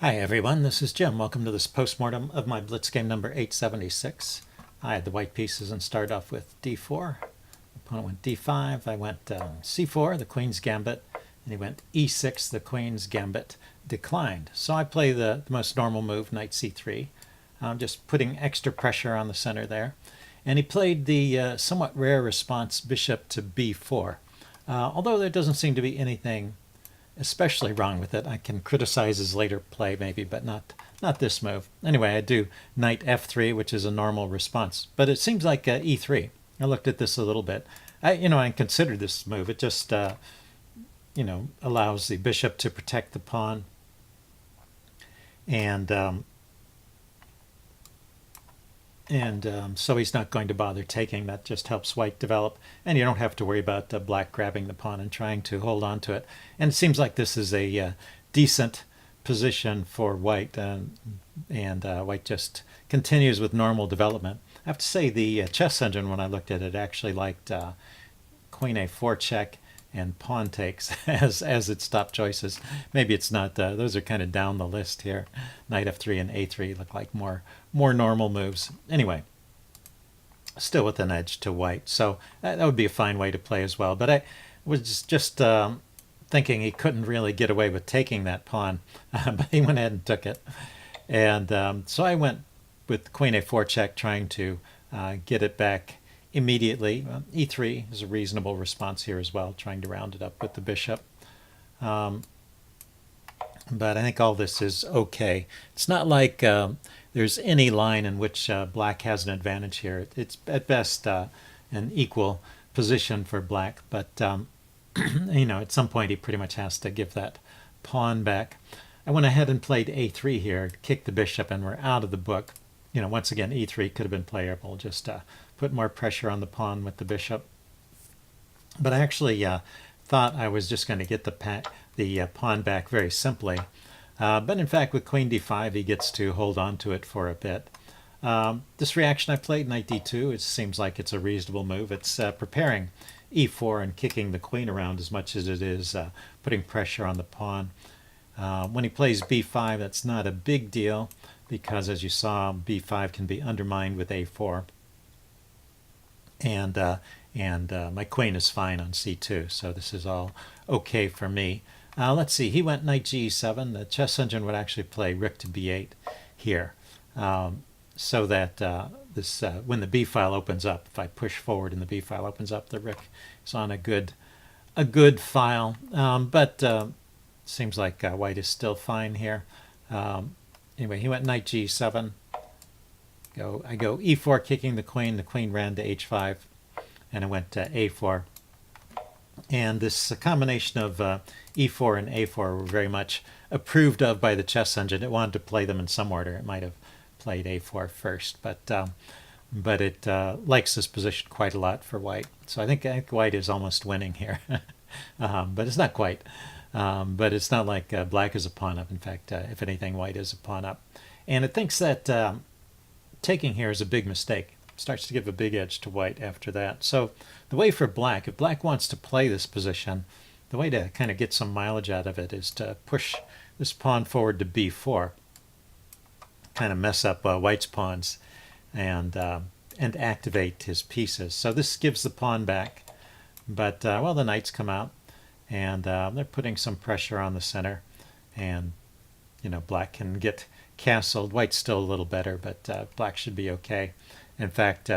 Hi everyone, this is Jim. Welcome to this postmortem of my Blitz game number 876. I had the white pieces and started off with d4. Opponent went d5. I went c4, the queen's gambit, and he went e6, the queen's gambit declined. So I play the most normal move, knight c3. Just putting extra pressure on the center there. And he played the somewhat rare response, bishop to b4. Although there doesn't seem to be anything especially wrong with it. I can criticize his later play maybe, but not this move. Anyway, I do knight f3, which is a normal response, but it seems like e3. I looked at this a little bit. I considered this move. It just allows the bishop to protect the pawn, and so he's not going to bother taking. That just helps white develop, and you don't have to worry about black grabbing the pawn and trying to hold on to it. And it seems like this is a decent position for white, and white just continues with normal development. I have to say the chess engine, when I looked at it, actually liked queen a4 check and pawn takes as its top choices. Maybe it's not. Those are kind of down the list here. Knight f3 and a3 look like more normal moves. Anyway, still with an edge to white. So that would be a fine way to play as well. But I was just thinking he couldn't really get away with taking that pawn, but he went ahead and took it. And so I went with queen a4 check, trying to get it back immediately. E3 is a reasonable response here as well, trying to round it up with the bishop. But I think all this is okay. It's not like there's any line in which black has an advantage here. It's at best an equal position for black, but at some point he pretty much has to give that pawn back. I went ahead and played a3 here, kicked the bishop, and we're out of the book. Once again, e3 could have been playable, just put more pressure on the pawn with the bishop. But I actually thought I was just going to get the pawn back very simply. But in fact, with queen d5, he gets to hold on to it for a bit. This reaction I played, knight d2, it seems like it's a reasonable move. It's preparing e4 and kicking the queen around as much as it is putting pressure on the pawn. When he plays b5, that's not a big deal, because as you saw, b5 can be undermined with a4. And my queen is fine on c2, so this is all okay for me. Let's see, he went knight g7. The chess engine would actually play rook to b8 here, so that when the b file opens up, if I push forward and the b file opens up, the rook is on a good file. But seems like white is still fine here. Anyway, he went knight g7. I go e4, kicking the queen ran to h5, and I went to a4. And this combination of e4 and a4 were very much approved of by the chess engine. It wanted to play them in some order. It might have played a4 first, but it likes this position quite a lot for white. So I think white is almost winning here, but it's not quite. But it's not like black is a pawn up. In fact, if anything, white is a pawn up. And it thinks that taking here is a big mistake. It starts to give a big edge to white after that. So the way for black, if black wants to play this position, the way to kind of get some mileage out of it is to push this pawn forward to b4, kind of mess up white's pawns, and activate his pieces. So this gives the pawn back, but well, the knights come out, and they're putting some pressure on the center, and black can get castled. White's still a little better, but black should be okay. In fact,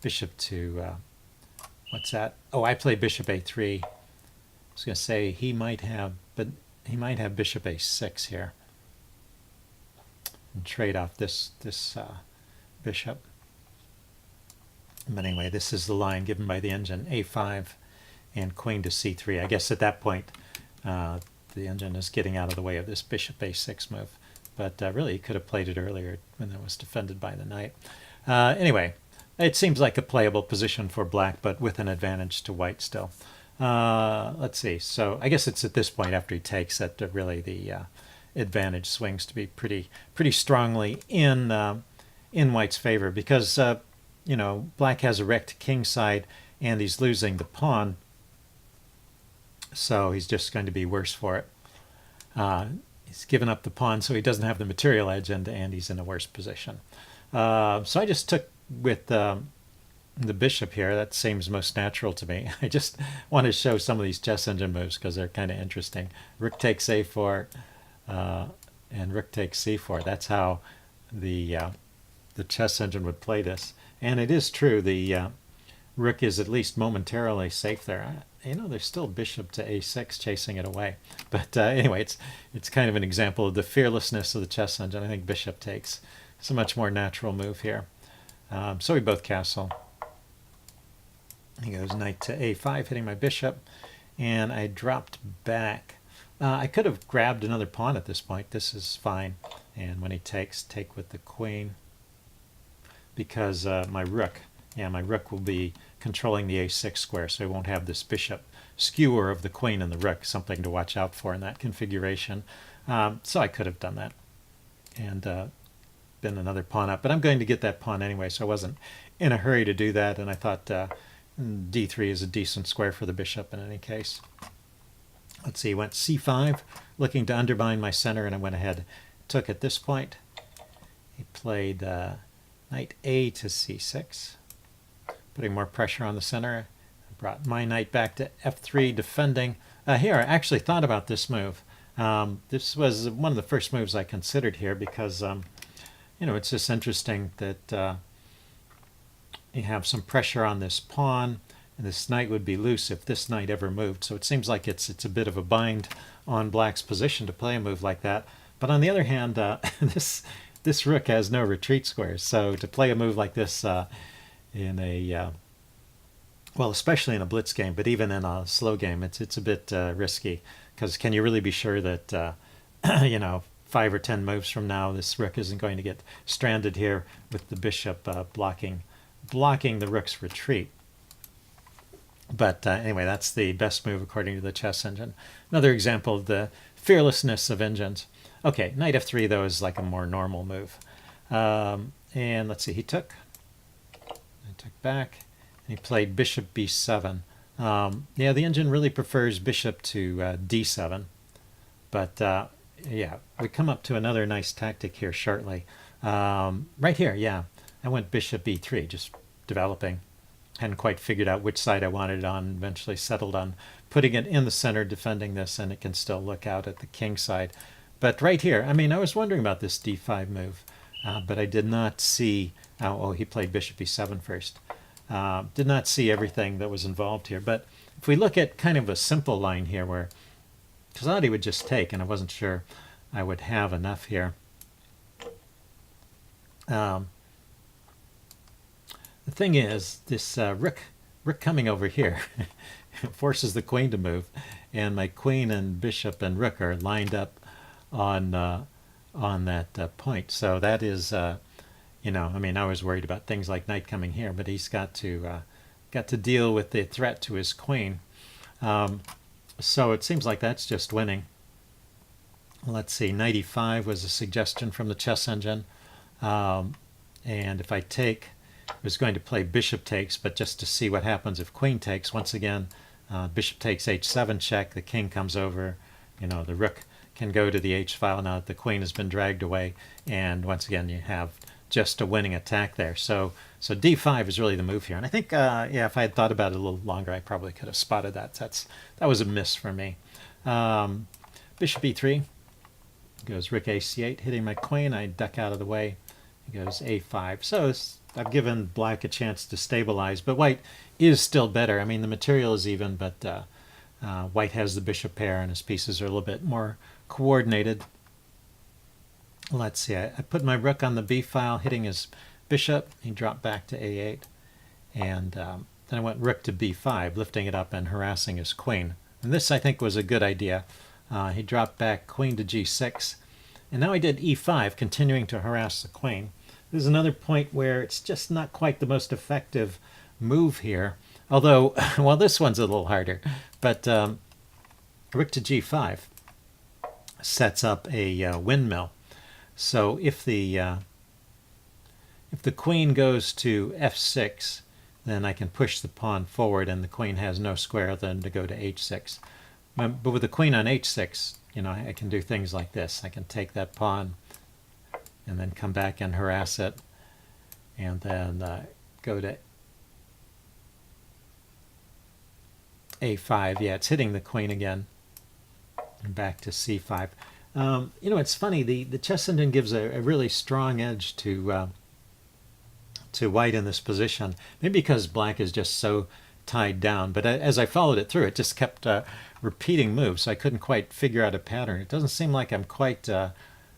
bishop to what's that? Oh, I play bishop a3. I was going to say he might have bishop a6 here and trade off this bishop. But anyway, this is the line given by the engine, a5 and queen to c3. I guess at that point the engine is getting out of the way of this bishop a6 move. But really, he could have played it earlier when it was defended by the knight. Anyway, it seems like a playable position for black, but with an advantage to white still. Let's see. So I guess it's at this point after he takes that really the advantage swings to be pretty strongly in white's favor, because black has a wrecked king side and he's losing the pawn, so he's just going to be worse for it. He's given up the pawn, so he doesn't have the material edge, and he's in a worse position. So I just took with the bishop here. That seems most natural to me. I just want to show some of these chess engine moves because they're kind of interesting. Rook takes a4, and rook takes c4. That's how the chess engine would play this. And it is true, the rook is at least momentarily safe there. There's still bishop to a6 chasing it away. But anyway, it's kind of an example of the fearlessness of the chess engine. I think bishop takes. It's a much more natural move here. So we both castle. He goes knight to a5, hitting my bishop. And I dropped back. I could have grabbed another pawn at this point. This is fine. And when he takes, take with the queen. Because my rook will be controlling the a6 square, so he won't have this bishop skewer of the queen and the rook, something to watch out for in that configuration. So I could have done that and been another pawn up, but I'm going to get that pawn anyway, so I wasn't in a hurry to do that, and I thought d3 is a decent square for the bishop in any case. Let's see, he went c5, looking to undermine my center, and I went ahead, took at this point. He played knight a to c6. Putting more pressure on the center. I brought my knight back to f3, defending. Here, I actually thought about this move. This was one of the first moves I considered here because, it's just interesting that you have some pressure on this pawn, and this knight would be loose if this knight ever moved. So it seems like it's a bit of a bind on black's position to play a move like that. But on the other hand, this rook has no retreat squares. So to play a move like this in a especially in a blitz game, but even in a slow game, it's a bit risky, because can you really be sure that 5 or 10 moves from now this rook isn't going to get stranded here with the bishop blocking the rook's retreat? But anyway, that's the best move according to the chess engine. Another example of the fearlessness of engines. Okay, knight f3 though is like a more normal move. And let's see, he took back, and he played bishop b7. The engine really prefers bishop to d7, but we come up to another nice tactic here shortly. Right here, I went bishop e3, just developing. Hadn't quite figured out which side I wanted it on, eventually settled on putting it in the center, defending this, and it can still look out at the king side. But right here, I was wondering about this d5 move, but I did not see. He played bishop e7 first. Did not see everything that was involved here. But if we look at kind of a simple line here where Kazadi would just take, and I wasn't sure I would have enough here. The thing is, this rook coming over here forces the queen to move, and my queen and bishop and rook are lined up on that point. So that is... I was worried about things like knight coming here, but he's got to deal with the threat to his queen. So it seems like that's just winning. Let's see, knight e5 was a suggestion from the chess engine. And if I take, I was going to play bishop takes, but just to see what happens if queen takes. Once again, bishop takes h7 check, the king comes over, the rook can go to the h file now that the queen has been dragged away, and once again you have just a winning attack there. So d5 is really the move here. And I think, if I had thought about it a little longer, I probably could have spotted that. That was a miss for me. Bishop e3 goes rook ac8, hitting my queen. I duck out of the way. He goes a5. So I've given black a chance to stabilize, but white is still better. The material is even, but white has the bishop pair, and his pieces are a little bit more coordinated. Let's see, I put my rook on the b file, hitting his bishop. He dropped back to a8. And then I went rook to b5, lifting it up and harassing his queen. And this, I think, was a good idea. He dropped back queen to g6. And now I did e5, continuing to harass the queen. This is another point where it's just not quite the most effective move here. Although, well, this one's a little harder. But rook to g5 sets up a windmill. So if the queen goes to f6, then I can push the pawn forward, and the queen has no square then to go to h6. But with the queen on h6, you know, I can do things like this. I can take that pawn and then come back and harass it, and then go to a5. Yeah, it's hitting the queen again. And back to c5. You know, it's funny. The chess engine gives a really strong edge to white in this position. Maybe because black is just so tied down. But as I followed it through, it just kept repeating moves. So I couldn't quite figure out a pattern. It doesn't seem like I'm quite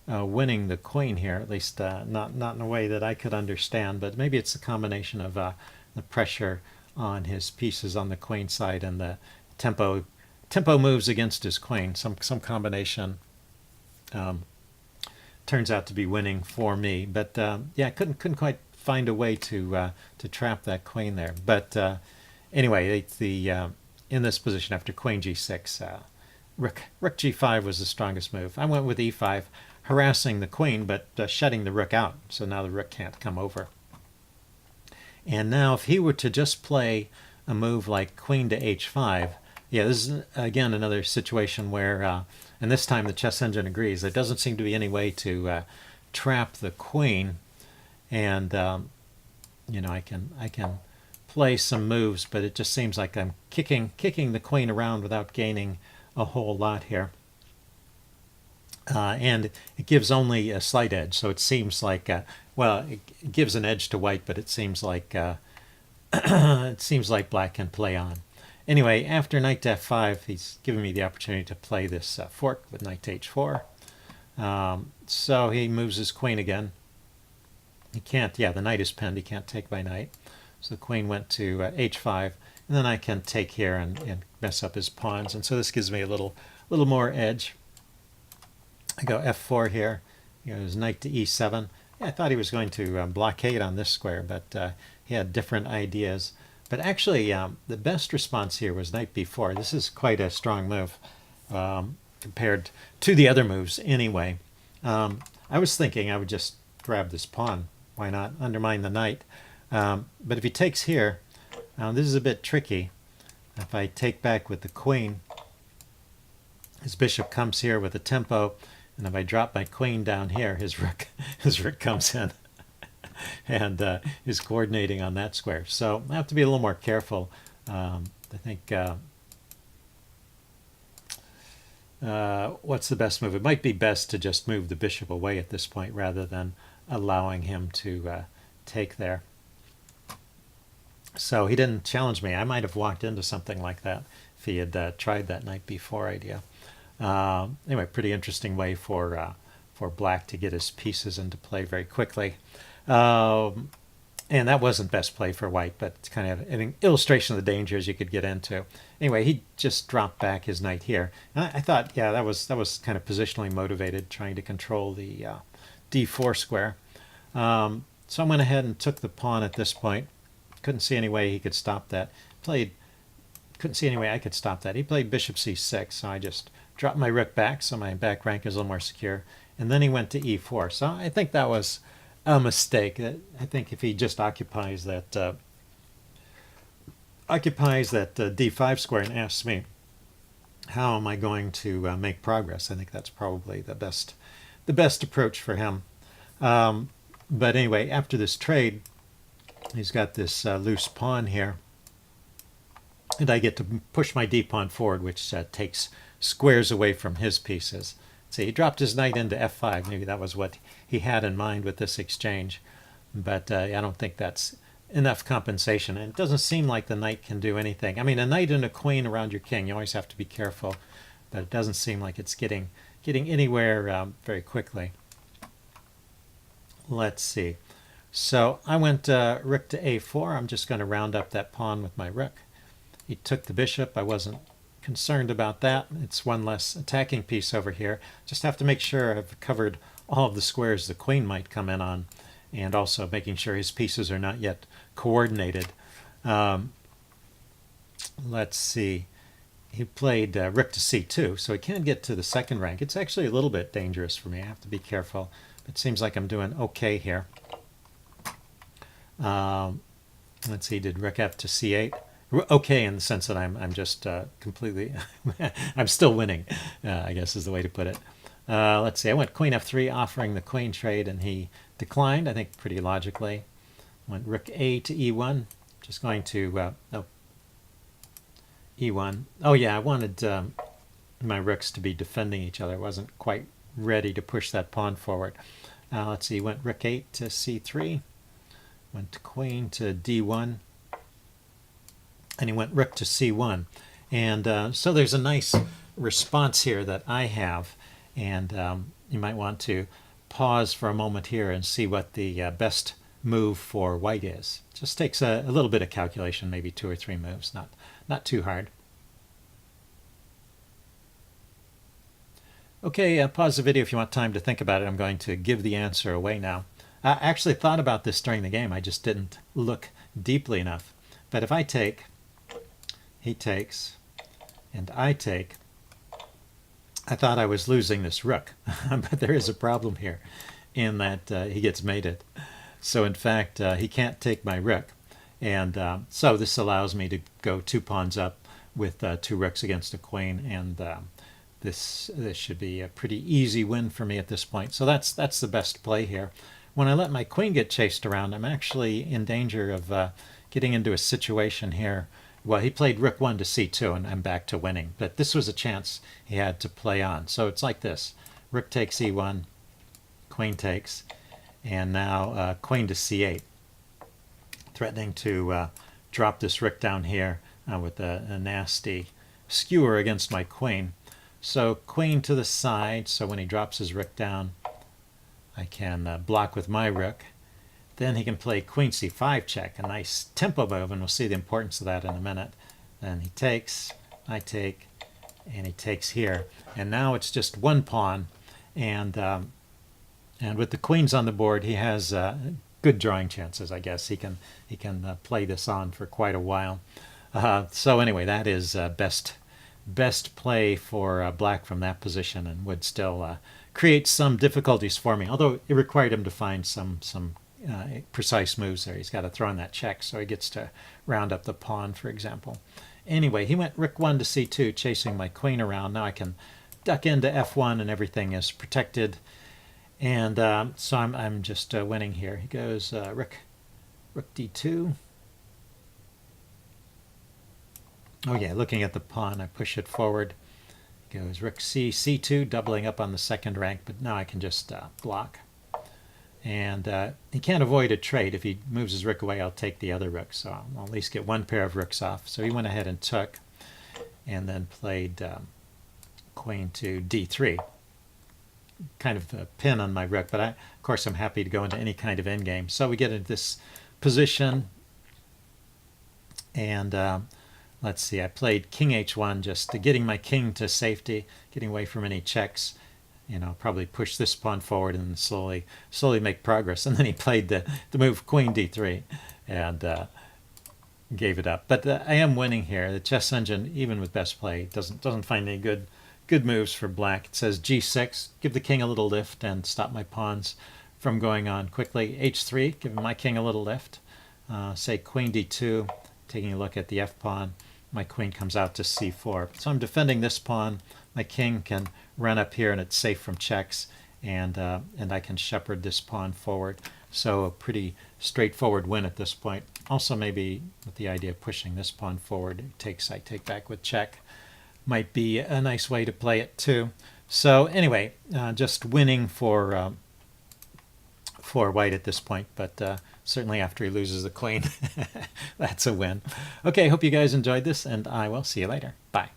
winning the queen here, at least not in a way that I could understand. But maybe it's a combination of the pressure on his pieces on the queen side and the tempo moves against his queen. Some combination turns out to be winning for me. But yeah, I couldn't quite find a way to trap that queen there. But anyway, in this position after queen g6, rook g5 was the strongest move. I went with e5, harassing the queen but shutting the rook out, so now the rook can't come over. And now if he were to just play a move like queen to h5, yeah, this is again another situation where, and this time the chess engine agrees, there doesn't seem to be any way to trap the queen. And you know, I can play some moves, but it just seems like I'm kicking the queen around without gaining a whole lot here. And it gives only a slight edge, so it seems like well, it gives an edge to white, but it seems like black can play on. Anyway, after knight to f5, he's given me the opportunity to play this fork with knight to h4. So he moves his queen again. He can't, yeah, the knight is pinned. He can't take my knight. So the queen went to h5, and then I can take here and mess up his pawns. And so this gives me a little more edge. I go f4 here. He goes knight to e7. Yeah, I thought he was going to blockade on this square, but he had different ideas. But actually, the best response here was knight b4. This is quite a strong move compared to the other moves anyway. I was thinking I would just grab this pawn. Why not undermine the knight? But if he takes here, this is a bit tricky. If I take back with the queen, his bishop comes here with a tempo, and if I drop my queen down here, his rook comes in and is coordinating on that square. So I have to be a little more careful. I think what's the best move? It might be best to just move the bishop away at this point rather than allowing him to take there. So he didn't challenge me. I might have walked into something like that if he had tried that knight b4 idea. Anyway, pretty interesting way for black to get his pieces into play very quickly. And that wasn't best play for white, but it's kind of an illustration of the dangers you could get into. Anyway, he just dropped back his knight here. And I thought, yeah, that was kind of positionally motivated, trying to control the d4 square. So I went ahead and took the pawn at this point. Couldn't see any way he could stop that. Couldn't see any way I could stop that. He played bishop c6, so I just dropped my rook back, so my back rank is a little more secure. And then he went to e4. So I think that was a mistake. I think if he just occupies that d5 square and asks me, how am I going to make progress? I think that's probably the best approach for him. But anyway, after this trade, he's got this loose pawn here, and I get to push my d-pawn forward, which takes squares away from his pieces. See, he dropped his knight into f5. Maybe that was what he had in mind with this exchange. But I don't think that's enough compensation. And it doesn't seem like the knight can do anything. I mean, a knight and a queen around your king, you always have to be careful. But it doesn't seem like it's getting anywhere very quickly. Let's see. So I went rook to a4. I'm just going to round up that pawn with my rook. He took the bishop. I wasn't concerned about that. It's one less attacking piece over here. Just have to make sure I've covered all of the squares the queen might come in on, and also making sure his pieces are not yet coordinated. Let's see. He played rook to c2, so he can get to the second rank. It's actually a little bit dangerous for me. I have to be careful. It seems like I'm doing okay here. Let's see, did rook f to c8. Okay, in the sense that I'm just completely, I'm still winning, I guess is the way to put it. Let's see, I went queen f3, offering the queen trade, and he declined, I think pretty logically. Went rook a to e1, just going to, oh, e1. Oh yeah, I wanted my rooks to be defending each other. I wasn't quite ready to push that pawn forward. Let's see, went rook 8 to c3, went queen to d1, and he went rook to c1. And so there's a nice response here that I have, and you might want to pause for a moment here and see what the best move for white is. Just takes a little bit of calculation, maybe 2 or 3 moves, not too hard. Okay, pause the video if you want time to think about it. I'm going to give the answer away now. I actually thought about this during the game. I just didn't look deeply enough. But if I take, he takes, and I take, I thought I was losing this rook. But there is a problem here in that he gets mated. So in fact, he can't take my rook. And so this allows me to go 2 pawns up with 2 rooks against a queen, and this should be a pretty easy win for me at this point. So that's the best play here. When I let my queen get chased around, I'm actually in danger of getting into a situation here. Well, he played rook 1 to c2, and I'm back to winning. But this was a chance he had to play on. So it's like this. Rook takes e1, queen takes, and now queen to c8, threatening to drop this rook down here with a nasty skewer against my queen. So queen to the side, so when he drops his rook down, I can block with my rook. Then he can play queen c5 check, a nice tempo move, and we'll see the importance of that in a minute. Then he takes, I take, and he takes here. And now it's just 1 pawn, and with the queens on the board, he has good drawing chances, I guess. He can play this on for quite a while. So anyway, that is best play for black from that position, and would still create some difficulties for me, although it required him to find some precise moves there. He's got to throw in that check, so he gets to round up the pawn, for example. Anyway, he went rook 1 to c2, chasing my queen around. Now I can duck into f1 and everything is protected, and so I'm just winning here. He goes rook d2. Oh yeah, looking at the pawn, I push it forward. He goes rook c2, doubling up on the second rank, but now I can just block. And he can't avoid a trade. If he moves his rook away, I'll take the other rook, so I'll at least get 1 pair of rooks off. So he went ahead and took, and then played queen to d3. Kind of a pin on my rook, but of course I'm happy to go into any kind of endgame. So we get into this position, and let's see, I played king h1, just getting my king to safety, getting away from any checks. You know, probably push this pawn forward and slowly make progress. And then he played the move queen d3 and gave it up. But I am winning here. The chess engine, even with best play, doesn't find any good moves for black. It says g6, give the king a little lift and stop my pawns from going on quickly. h3, give my king a little lift. Say queen d2, taking a look at the f pawn. My queen comes out to c4. So I'm defending this pawn. My king can run up here and it's safe from checks, and I can shepherd this pawn forward. So a pretty straightforward win at this point. Also maybe with the idea of pushing this pawn forward, I take back with check, might be a nice way to play it too. So anyway, just winning for white at this point, but certainly after he loses the queen, that's a win. Okay, hope you guys enjoyed this, and I will see you later. Bye.